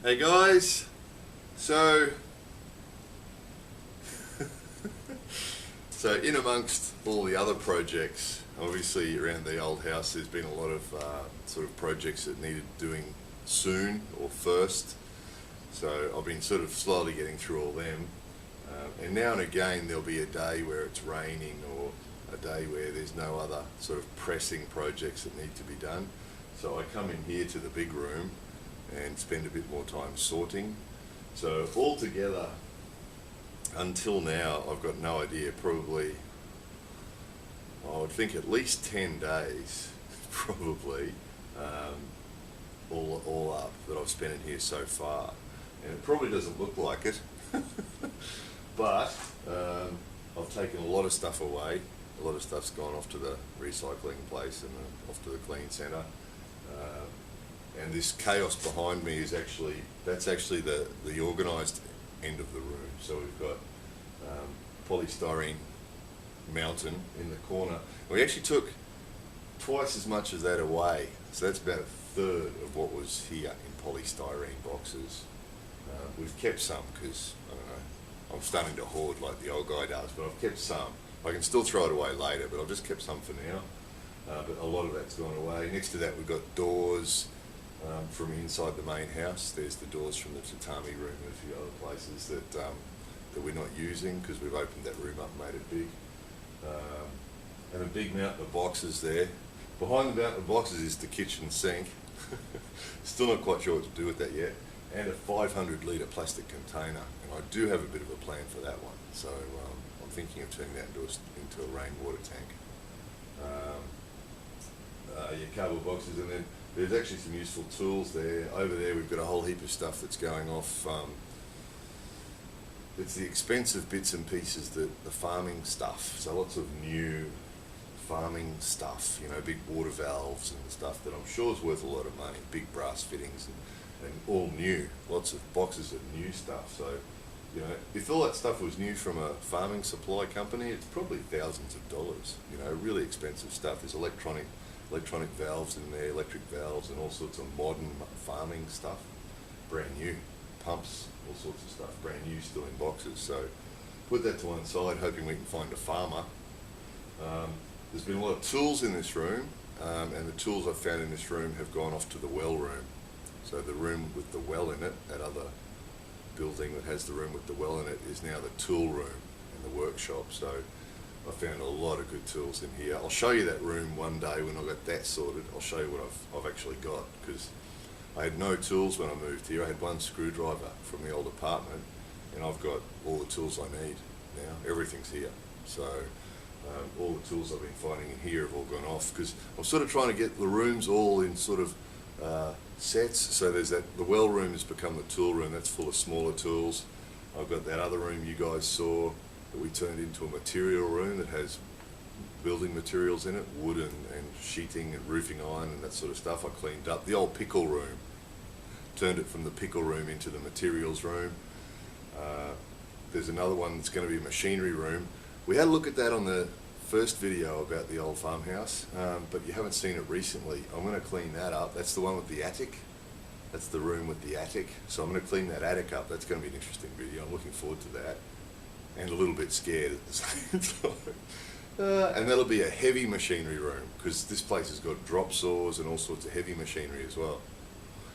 Hey guys, so in amongst all the other projects, obviously around the old house there's been a lot of sort of projects that needed doing soon or first, so I've been sort of slowly getting through all them, and now and again there'll be a day where it's raining or a day where there's no other sort of pressing projects that need to be done, so I come in here to the big room and spend a bit more time sorting. So altogether, until now, I've got no idea, probably, I would think at least 10 days, probably, all up, that I've spent in here so far. And it probably doesn't look like it, but I've taken a lot of stuff away. A lot of stuff's gone off to the recycling place and off to the clean centre. And this chaos behind me is that's actually the organised end of the room. So we've got polystyrene mountain in the corner. We actually took twice as much as that away. So that's about a third of what was here in polystyrene boxes. We've kept some because, I don't know, I'm starting to hoard like the old guy does, but I've kept some. I can still throw it away later, but I've just kept some for now. But a lot of that's gone away. Next to that we've got doors from inside the main house. There's the doors from the tatami room and a few other places that we're not using because we've opened that room up and made it big. And a big mountain of boxes there. Behind the mountain of boxes is the kitchen sink. Still not quite sure what to do with that yet. And a 500 litre plastic container. And I do have a bit of a plan for that one. So I'm thinking of turning that into a rainwater tank. Your cardboard boxes, and then there's actually some useful tools there. Over there we've got a whole heap of stuff that's going off. It's the expensive bits and pieces, the farming stuff. So lots of new farming stuff, you know, big water valves and stuff that I'm sure is worth a lot of money, big brass fittings and all new, lots of boxes of new stuff. So, you know, if all that stuff was new from a farming supply company, it's probably thousands of dollars, you know, really expensive stuff. There's electronic valves in there, electric valves and all sorts of modern farming stuff, brand new, pumps, all sorts of stuff, brand new, still in boxes. So put that to one side, hoping we can find a farmer. There's been a lot of tools in this room, and the tools I've found in this room have gone off to the well room. So the room with the well in it, that other building that has the room with the well in it, is now the tool room and the workshop. So I found a lot of good tools in here. I'll show you that room one day when I've got that sorted. I'll show you what I've actually got, because I had no tools when I moved here. I had one screwdriver from the old apartment, and I've got all the tools I need now. Everything's here. So all the tools I've been finding in here have all gone off, because I'm sort of trying to get the rooms all in sort of sets. So there's the well room has become the tool room. That's full of smaller tools. I've got that other room you guys saw that we turned into a material room that has building materials in it, wood and sheeting and roofing iron and that sort of stuff. I cleaned up the old pickle room, turned it from the pickle room into the materials room. There's another one that's going to be a machinery room. We had a look at that on the first video about the old farmhouse, but you haven't seen it recently. I'm going to clean that up. That's the one with the attic. That's the room with the attic. So I'm going to clean that attic up. That's going to be an interesting video. I'm looking forward to that. And a little bit scared at the same time. And that'll be a heavy machinery room, because this place has got drop saws and all sorts of heavy machinery as well.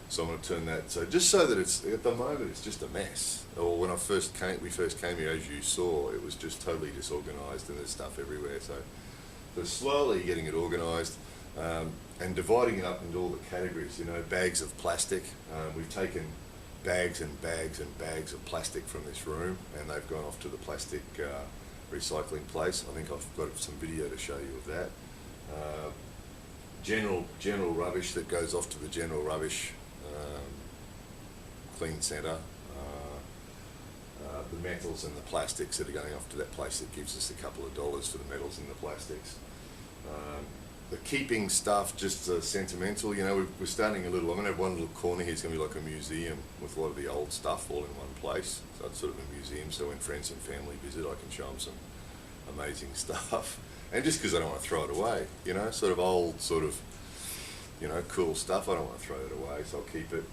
So I'm going to turn that, so just so that it's, at the moment it's just a mess. Or when we first came here, as you saw, it was just totally disorganised and there's stuff everywhere. So slowly getting it organised and dividing it up into all the categories, you know, bags of plastic. We've taken bags and bags and bags of plastic from this room, and they've gone off to the plastic recycling place. I think I've got some video to show you of that. General rubbish that goes off to the general rubbish clean centre. The metals and the plastics that are going off to that place that gives us a couple of dollars for the metals and the plastics. The keeping stuff, just sentimental, you know, we're starting a little, I'm going to have one little corner here, it's going to be like a museum with a lot of the old stuff all in one place. So it's sort of a museum, so when friends and family visit I can show them some amazing stuff. And just because I don't want to throw it away, you know, sort of old, you know, cool stuff, I don't want to throw it away, so I'll keep it.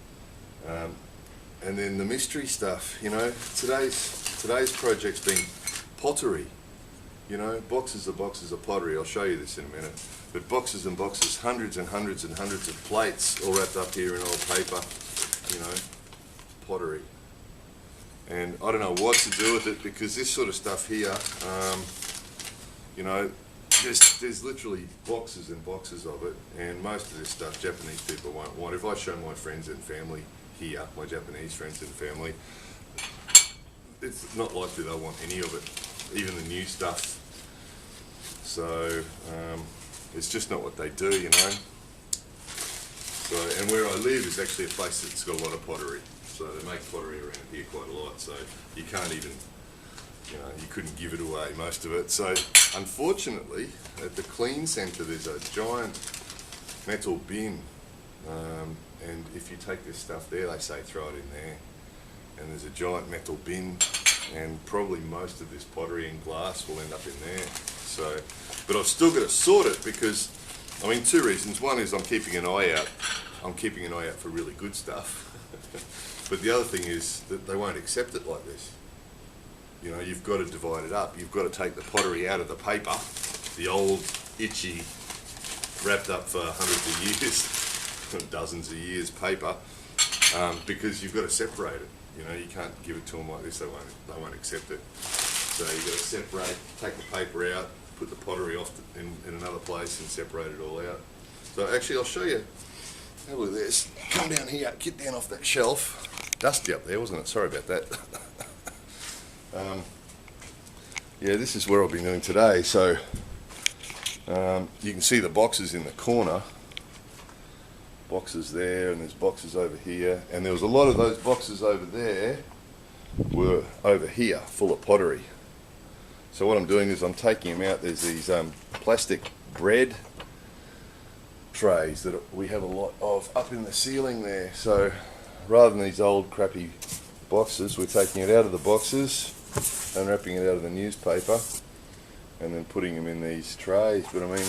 And then the mystery stuff, you know, today's project's been pottery, you know, boxes of pottery. I'll show you this in a minute. But boxes and boxes, hundreds and hundreds and hundreds of plates all wrapped up here in old paper, you know, pottery. And I don't know what to do with it, because this sort of stuff here, you know, there's literally boxes and boxes of it, and most of this stuff Japanese people won't want. If I show my friends and family here, my Japanese friends and family, it's not likely they'll want any of it, even the new stuff. So it's just not what they do, you know. So, and where I live is actually a place that's got a lot of pottery. So they make pottery around here quite a lot. So you can't even, you know, you couldn't give it away, most of it. So unfortunately, at the clean centre, there's a giant metal bin. And if you take this stuff there, they say throw it in there. And there's a giant metal bin, and probably most of this pottery and glass will end up in there. So, but I've still got to sort it, because, I mean, two reasons. One is I'm keeping an eye out. I'm keeping an eye out for really good stuff. But the other thing is that they won't accept it like this. You know, you've got to divide it up. You've got to take the pottery out of the paper, the old, itchy, wrapped up for hundreds of years, dozens of years paper, because you've got to separate it. You know, you can't give it to them like this. They won't accept it. So you've got to separate, take the paper out, put the pottery off in another place, and separate it all out. So actually, I'll show you. Have a look at this. Come down here, get down off that shelf. Dusty up there, wasn't it? Sorry about that. Yeah, this is where I've been doing today. So you can see the boxes in the corner. Boxes there, and there's boxes over here. And there was a lot of those boxes over there were over here, full of pottery. So what I'm doing is I'm taking them out. There's these plastic bread trays that we have a lot of up in the ceiling there. So rather than these old crappy boxes, we're taking it out of the boxes, unwrapping it out of the newspaper, and then putting them in these trays. But I mean,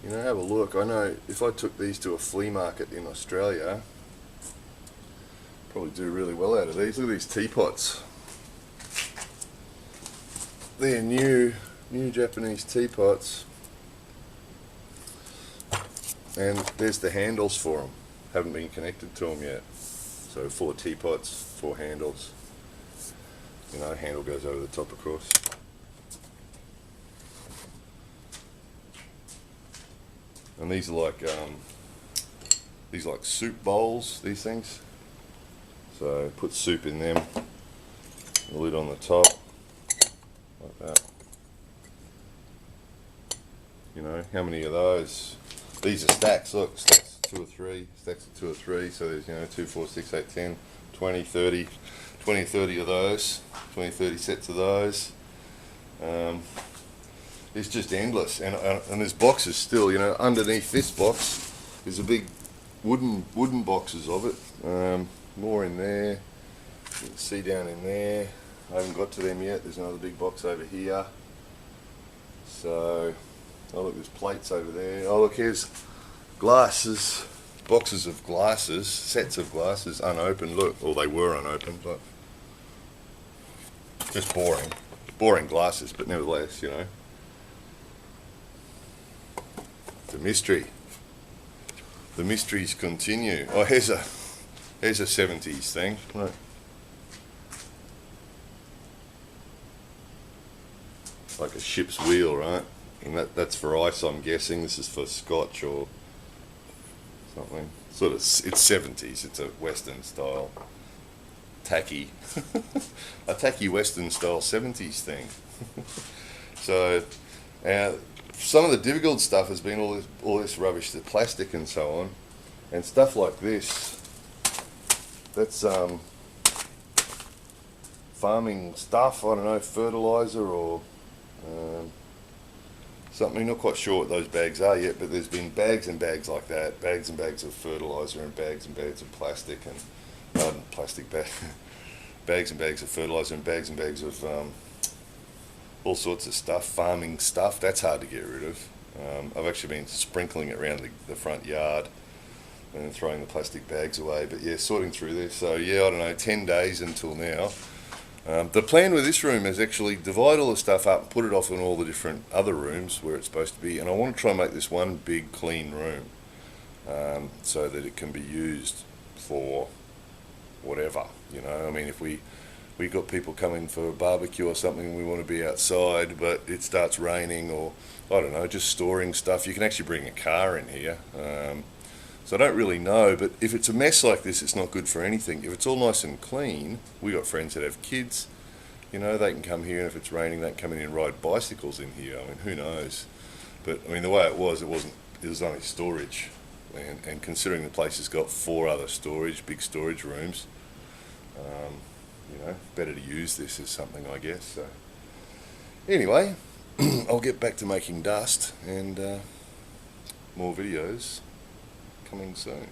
you know, have a look. I know if I took these to a flea market in Australia, probably do really well out of these. Look at these teapots. They're new Japanese teapots. And there's the handles for them. Haven't been connected to them yet. So 4 teapots, 4 handles. You know, handle goes over the top, of course. And these are like soup bowls, these things. So put soup in them. The lid on the top, like that. You know, how many of those? These are stacks, look, stacks of 2 or 3, stacks of 2 or 3, so there's, you know, 2, 4, 6, 8, 10, 20, 30, 20, 30 of those, 20, 30 sets of those. It's just endless, and there's boxes still, you know, underneath this box is a big wooden boxes of it, more in there, you can see down in there. I haven't got to them yet. There's another big box over here. So, oh look, there's plates over there. Oh look, here's glasses, boxes of glasses, sets of glasses, unopened. Look, or they were unopened, but just boring glasses, but nevertheless, you know. The mystery. The mysteries continue. Oh, here's a 70s thing. Look. Like a ship's wheel, right? And that's for ice, I'm guessing. This is for scotch or something. Sort of, it's 70s. It's a Western style, tacky, a tacky Western style 70s thing. So, some of the difficult stuff has been all this rubbish, the plastic and so on, and stuff like this. That's farming stuff. I don't know, fertilizer or something. Not quite sure what those bags are yet, but there's been bags and bags like that, bags and bags of fertilizer and bags of plastic and bags and bags of fertilizer and bags of all sorts of stuff, farming stuff. That's hard to get rid of. I've actually been sprinkling it around the front yard, and throwing the plastic bags away. But yeah, sorting through this. So yeah, I don't know, 10 days until now. The plan with this room is actually divide all the stuff up and put it off in all the different other rooms where it's supposed to be, and I want to try and make this one big clean room, so that it can be used for whatever, you know. I mean, if we got people coming for a barbecue or something and we want to be outside but it starts raining, or I don't know, just storing stuff. You can actually bring a car in here. So I don't really know, but if it's a mess like this, it's not good for anything. If it's all nice and clean, we got friends that have kids, you know, they can come here, and if it's raining, they can come in and ride bicycles in here. I mean, who knows? But I mean, the way it was only storage, and considering the place has got 4 other big storage rooms, you know, better to use this as something, I guess. So anyway, I'll get back to making dust, and more videos coming soon.